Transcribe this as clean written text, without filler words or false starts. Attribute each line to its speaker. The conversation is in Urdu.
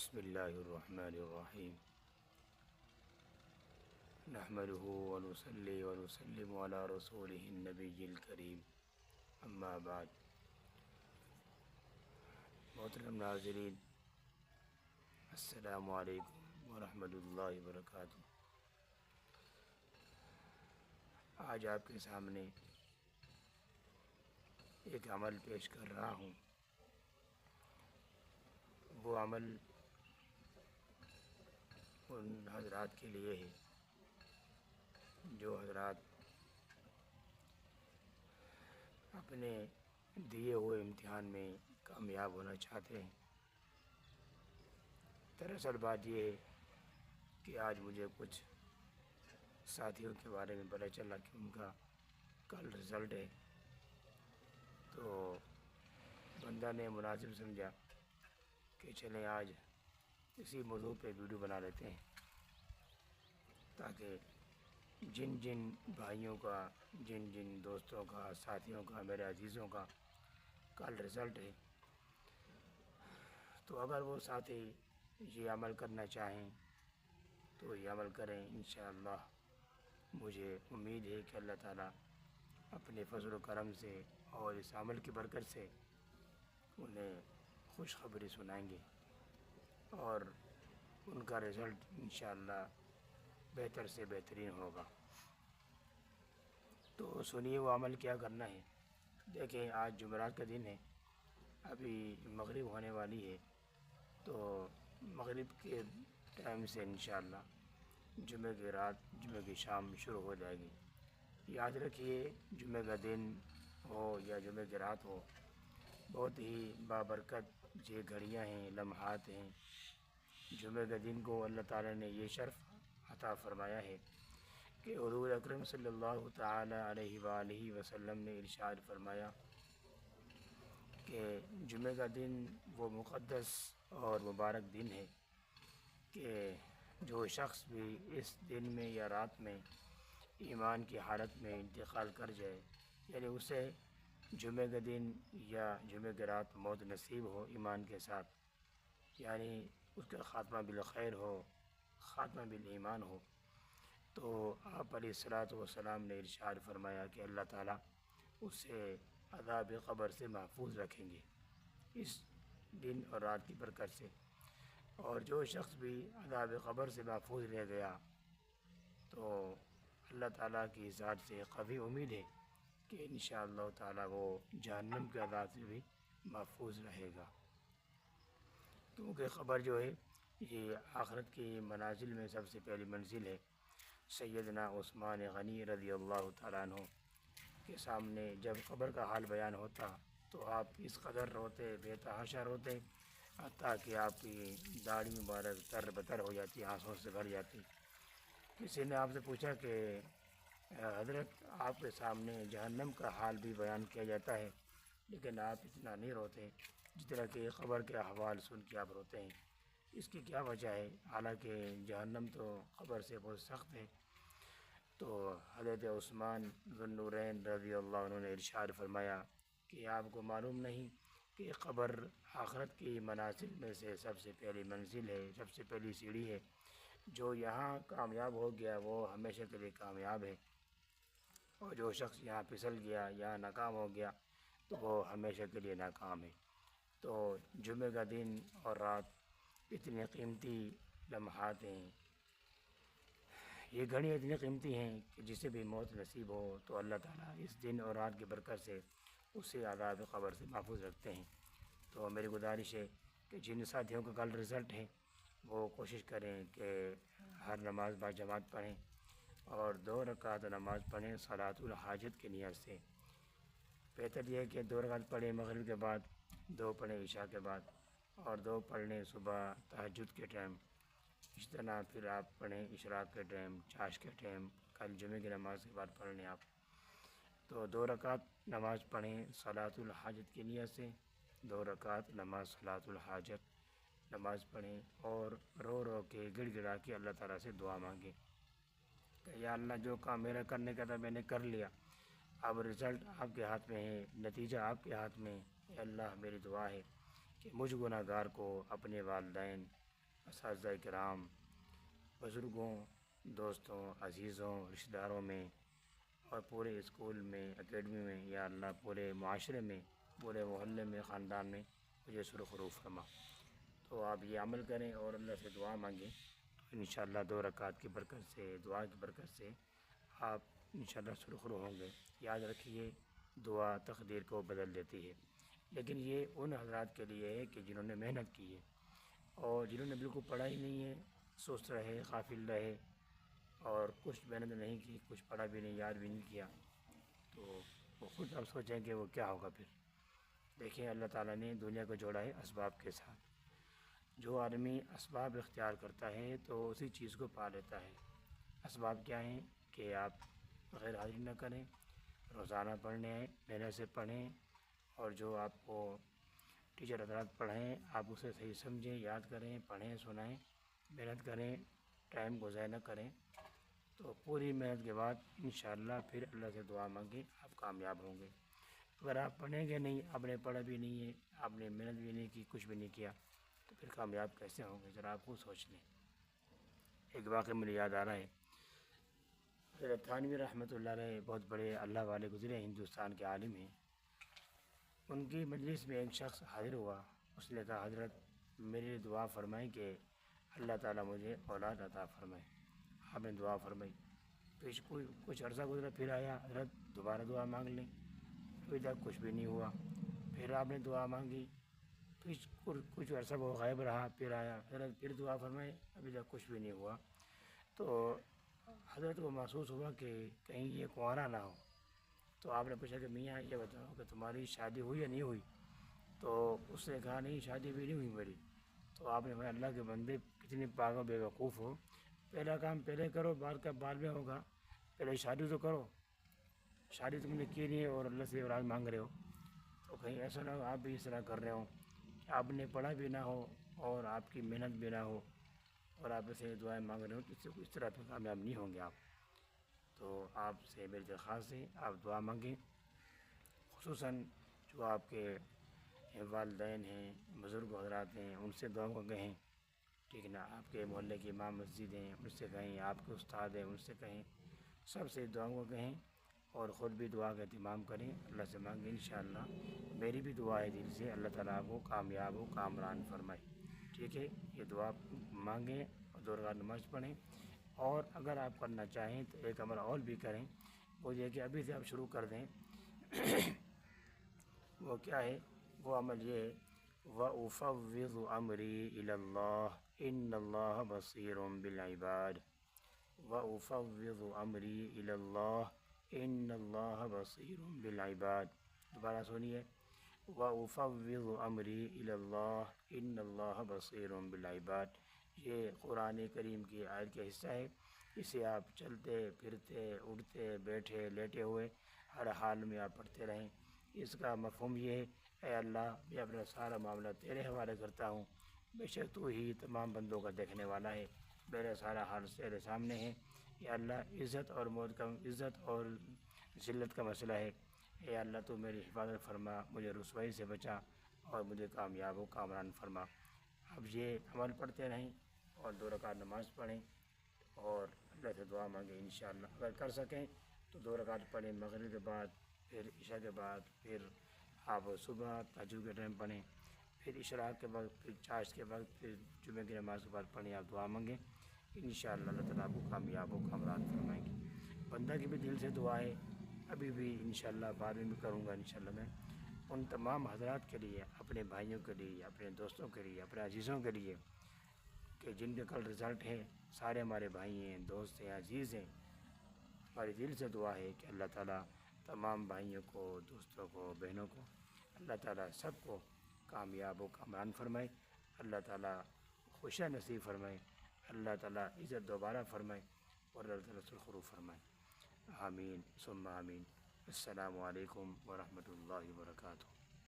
Speaker 1: بسم اللہ الرحمن الرحیم نحمده ونصلی ونسلم علی رسولہ النبی الکریم اما بعد۔ محترم ناظرین، السلام علیکم ورحمۃ اللہ وبرکاتہ۔ آج آپ کے سامنے ایک عمل پیش کر رہا ہوں۔ وہ عمل ان حضرات کے لیے ہے جو حضرات اپنے دیے ہوئے امتحان میں کامیاب ہونا چاہتے ہیں۔ دراصل بات یہ ہے کہ آج مجھے کچھ ساتھیوں کے بارے میں پتہ چلا کہ ان کا کل رزلٹ ہے، تو بندہ نے مناسب سمجھا کہ چلیں آج اسی موضوع پہ ویڈیو بنا لیتے ہیں، تاکہ جن جن بھائیوں کا، جن جن دوستوں کا، ساتھیوں کا، میرے عزیزوں کا کل رزلٹ ہے، تو اگر وہ ساتھی یہ عمل کرنا چاہیں تو یہ عمل کریں۔ انشاءاللہ مجھے امید ہے کہ اللہ تعالیٰ اپنے فضل و کرم سے اور اس عمل کی برکت سے انہیں خوشخبری سنائیں گے اور ان کا رزلٹ انشاءاللہ بہتر سے بہترین ہوگا۔ تو سنیے وہ عمل کیا کرنا ہے۔ دیکھیں، آج جمعرات کا دن ہے، ابھی مغرب ہونے والی ہے، تو مغرب کے ٹائم سے انشاءاللہ جمعہ کی رات، جمعہ کی شام شروع ہو جائے گی۔ یاد رکھیے، جمعہ کا دن ہو یا جمعہ کی رات ہو، بہت ہی بابرکت یہ گھڑیاں ہیں، لمحات ہیں۔ جمعہ کے دن کو اللہ تعالیٰ نے یہ شرف عطا فرمایا ہے کہ حضور اکرم صلی اللہ تعالیٰ علیہ وآلہ وسلم نے ارشاد فرمایا کہ جمعہ کا دن وہ مقدس اور مبارک دن ہے کہ جو شخص بھی اس دن میں یا رات میں ایمان کی حالت میں انتقال کر جائے، یعنی اسے جمعہ کے دن یا جمعہ کی رات موت نصیب ہو ایمان کے ساتھ، یعنی اس کا خاتمہ بالخیر ہو، خاتمہ بالایمان ہو، تو آپ علیہ الصلاۃ والسلام نے ارشاد فرمایا کہ اللہ تعالیٰ اسے عذاب قبر سے محفوظ رکھیں گے اس دن اور رات کی برکت سے۔ اور جو شخص بھی عذاب قبر سے محفوظ رہ گیا تو اللہ تعالیٰ کی ذات سے قوی امید ہے کہ انشاءاللہ تعالیٰ وہ جہنم کے عذاب سے بھی محفوظ رہے گا، کیونکہ قبر جو ہے یہ آخرت کی منازل میں سب سے پہلی منزل ہے۔ سیدنا عثمان غنی رضی اللہ تعالیٰ عنہ کے سامنے جب قبر کا حال بیان ہوتا تو آپ اس قدر روتے، بے تحاشا روتے، حتیٰ کہ آپ کی داڑھی مبارک تر بتر ہو جاتی، آنسوں سے بھر جاتی۔ کسی نے آپ سے پوچھا کہ حضرت، آپ کے سامنے جہنم کا حال بھی بیان کیا جاتا ہے لیکن آپ اتنا نہیں روتے جس طرح کہ قبر کے احوال سن کے آپ روتے ہیں، اس کی کیا وجہ ہے؟ حالانکہ جہنم تو قبر سے بہت سخت ہے۔ تو حضرت عثمان ذو النورین رضی اللہ عنہ نے ارشاد فرمایا کہ آپ کو معلوم نہیں کہ قبر آخرت کی منازل میں سے سب سے پہلی منزل ہے، سب سے پہلی سیڑھی ہے۔ جو یہاں کامیاب ہو گیا وہ ہمیشہ کے لیے کامیاب ہے، اور جو شخص یہاں پھسل گیا، یہاں ناکام ہو گیا تو وہ ہمیشہ کے لیے ناکام ہے۔ تو جمعہ کا دن اور رات اتنے قیمتی لمحات ہیں، یہ گھڑیاں اتنی قیمتی ہیں کہ جسے بھی موت نصیب ہو تو اللہ تعالیٰ اس دن اور رات کی برکت سے اسے عذاب قبر سے محفوظ رکھتے ہیں۔ تو میری گزارش ہے کہ جن ساتھیوں کا کل رزلٹ ہے وہ کوشش کریں کہ ہر نماز با جماعت پڑھیں اور 2 رکعت نماز پڑھیں صلاۃ الحاجت کی نیت سے۔ بہتر یہ ہے کہ 2 رکعت پڑھیں مغرب کے بعد، 2 پڑھیں عشاء کے بعد، اور 2 پڑھ لیں صبح تہجد کے ٹائم۔ اس طرح پھر آپ پڑھیں اشراق کے ٹائم، چاش کے ٹائم، کل جمعہ کی نماز کے بعد پڑھ لیں آپ۔ تو 2 رکعت نماز پڑھیں صلاۃ الحاجت کی نیت سے، 2 رکعت نماز صلاۃ الحاجت نماز پڑھیں اور رو رو کے گڑ گڑا کے اللہ تعالیٰ سے دعا مانگیں کہ یا اللہ، جو کام میرا کرنے کا تھا میں نے کر لیا، اب رزلٹ آپ کے ہاتھ میں ہے، نتیجہ آپ کے ہاتھ میں ہے۔ اے اللہ، میری دعا ہے کہ مجھ گناہ گار کو، اپنے والدین، اساتذہ کرام، بزرگوں، دوستوں، عزیزوں، رشتہ داروں میں اور پورے اسکول میں، اکیڈمی میں، یا اللہ پورے معاشرے میں، پورے محلے میں، خاندان میں مجھے سرخ رو فرما۔ تو آپ یہ عمل کریں اور اللہ سے دعا مانگیں، تو انشاءاللہ 2 رکعت کی برکت سے، دعا کی برکت سے آپ انشاءاللہ سرخ رو ہوں گے۔ یاد رکھیے دعا تقدیر کو بدل دیتی ہے، لیکن یہ ان حضرات کے لیے ہے کہ جنہوں نے محنت کی ہے، اور جنہوں نے بالکل پڑھا ہی نہیں ہے، سست رہے، غافل رہے، اور کچھ محنت نہیں کی، کچھ پڑھا بھی نہیں، یاد بھی نہیں کیا، تو وہ خود اب سوچیں کہ وہ کیا ہوگا پھر۔ دیکھیں اللہ تعالیٰ نے دنیا کو جوڑا ہے اسباب کے ساتھ۔ جو آدمی اسباب اختیار کرتا ہے تو اسی چیز کو پا لیتا ہے۔ اسباب کیا ہیں کہ آپ غیر حاضری نہ کریں، روزانہ پڑھنے آئیں، محنت سے پڑھیں، اور جو آپ کو ٹیچر حضرات پڑھیں آپ اسے صحیح سمجھیں، یاد کریں، پڑھیں، سنائیں، محنت کریں، ٹائم کو ضائع نہ کریں۔ تو پوری محنت کے بعد انشاءاللہ پھر اللہ سے دعا مانگیں، آپ کامیاب ہوں گے۔ اگر آپ پڑھیں گے نہیں، آپ نے پڑھا بھی نہیں ہے، آپ نے محنت بھی نہیں کی، کچھ بھی نہیں کیا، تو پھر کامیاب کیسے ہوں گے؟ ذرا آپ خود سوچ لیں۔ ایک واقعہ مجھے یاد آ رہا ہے، حضرت تھانوی رحمۃ اللہ علیہ بہت بڑے اللہ والے گزرے، ہندوستان کے عالم ہیں۔ ان کی مجلس میں ایک شخص حاضر ہوا، اس نے کہا حضرت میرے لیے دعا فرمائیں کہ اللہ تعالیٰ مجھے اولاد عطا فرمائے۔ آپ نے دعا فرمائی، پھر کچھ عرصہ گزرا، پھر آیا حضرت دوبارہ دعا مانگ لیں، ابھی تک کچھ بھی نہیں ہوا۔ پھر آپ نے دعا مانگی، پھر کچھ عرصہ وہ غائب رہا، پھر آیا حضرت پھر دعا فرمائے، ابھی تک کچھ بھی نہیں ہوا۔ تو حضرت کو محسوس ہوا کہ کہیں یہ کنوارا نہ ہو، تو آپ نے پوچھا کہ میاں یہ بتاؤ کہ تمہاری شادی ہوئی یا نہیں ہوئی؟ تو اس نے کہا نہیں شادی بھی نہیں ہوئی میری۔ تو آپ نے کہا اللہ کے بندے کتنی پاگل و بیوقوف ہو، پہلا کام پہلے کرو، بعد میں ہوگا، پہلے شادی تو کرو، شادی تم نے کی نہیں اور اللہ سے اولاد مانگ رہے ہو۔ تو کہیں ایسا نہ ہو آپ بھی اس طرح کر رہے ہو کہ آپ نے پڑھا بھی نہ ہو اور آپ کی محنت بھی نہ ہو اور آپ اسے دعائیں مانگ رہے ہو، تو اس طرح پہ کامیاب نہیں ہوں گے آپ۔ تو آپ سے میری درخواست ہے آپ دعا مانگیں، خصوصاً جو آپ کے والدین ہیں، بزرگ حضرات ہیں، ان سے دعا کو کہیں، ٹھیک ہے نا؟ آپ کے محلے کی امام مسجد ہیں ان سے کہیں، آپ کے استاد ہیں ان سے کہیں، سب سے دعا کو کہیں، اور خود بھی دعا کا اہتمام کریں، اللہ سے مانگیں انشاءاللہ۔ میری بھی دعا ہے دل سے، اللہ تعالیٰ آپ کو کامیاب و کامران فرمائے، ٹھیک ہے؟ یہ دعا مانگیں اور 2 رکعت نماز پڑھیں، اور اگر آپ کرنا چاہیں تو ایک عمل اور بھی کریں، وہ یہ کہ ابھی سے آپ شروع کر دیں۔ وہ کیا ہے؟ وہ عمل یہ ہے وَأُفَوِّضُ أَمْرِي إِلَى اللَّهِ إِنَّ اللَّهَ بَصِيرٌ بِالْعِبَادِ وَأُفَوِّضُ أَمْرِي إِلَى اللَّهِ إِنَّ اللَّهَ بَصِيرٌ بِالْعِبَادِ۔ دوبارہ سنیے، وَأُفَوِّضُ أَمْرِي إِلَى اللَّهِ إِنَّ اللَّهَ بَصِيرٌ بِالْعِبَادِ۔ یہ قرآن کریم کی آیت کا حصہ ہے، اسے آپ چلتے پھرتے، اٹھتے بیٹھے لیٹے ہوئے ہر حال میں آپ پڑھتے رہیں۔ اس کا مفہوم یہ ہے اے اللہ میں اپنا سارا معاملہ تیرے حوالے کرتا ہوں، بے شک تو ہی تمام بندوں کا دیکھنے والا ہے، میرا سارا حال تیرے سامنے ہے۔ یا اللہ عزت اور ذلت کا مسئلہ ہے، اے اللہ تو میری حفاظت فرما، مجھے رسوائی سے بچا اور مجھے کامیاب و کامران فرما۔ اب یہ عمل پڑھتے رہیں اور 2 رکعت نماز پڑھیں اور اللہ سے دعا مانگیں انشاءاللہ۔ اگر کر سکیں تو 2 رکعت پڑھیں مغرب کے بعد، پھر عشاء کے بعد، پھر آپ صبح تہجد کے ٹائم پڑھیں، پھر اشراق کے وقت، پھر چاشت کے وقت، پھر جمعہ کی نماز کے بعد پڑھیں، آپ دعا مانگیں انشاءاللہ اللہ تعالیٰ آپ کو کامیاب و کامران فرمائیں گے۔ بندہ کی بھی دل سے دعا ہے، ابھی بھی انشاءاللہ بعد میں بھی کروں گا انشاءاللہ میں، ان تمام حضرات کے لیے، اپنے بھائیوں کے لیے، اپنے دوستوں کے لیے، اپنے عزیزوں کے لیے کہ جن کے کل رزلٹ ہے، سارے ہمارے بھائی ہیں، دوست ہیں، عزیز ہیں، ہماری دل سے دعا ہے کہ اللہ تعالیٰ تمام بھائیوں کو، دوستوں کو، بہنوں کو، اللہ تعالیٰ سب کو کامیاب و کامران فرمائے، اللہ تعالیٰ خوشیاں نصیب فرمائے، اللہ تعالیٰ عزت دوبارہ فرمائے اور اللہ تعالیٰ سرخرو فرمائے، آمین ثم آمین۔ السلام علیکم ورحمۃ اللہ وبرکاتہ۔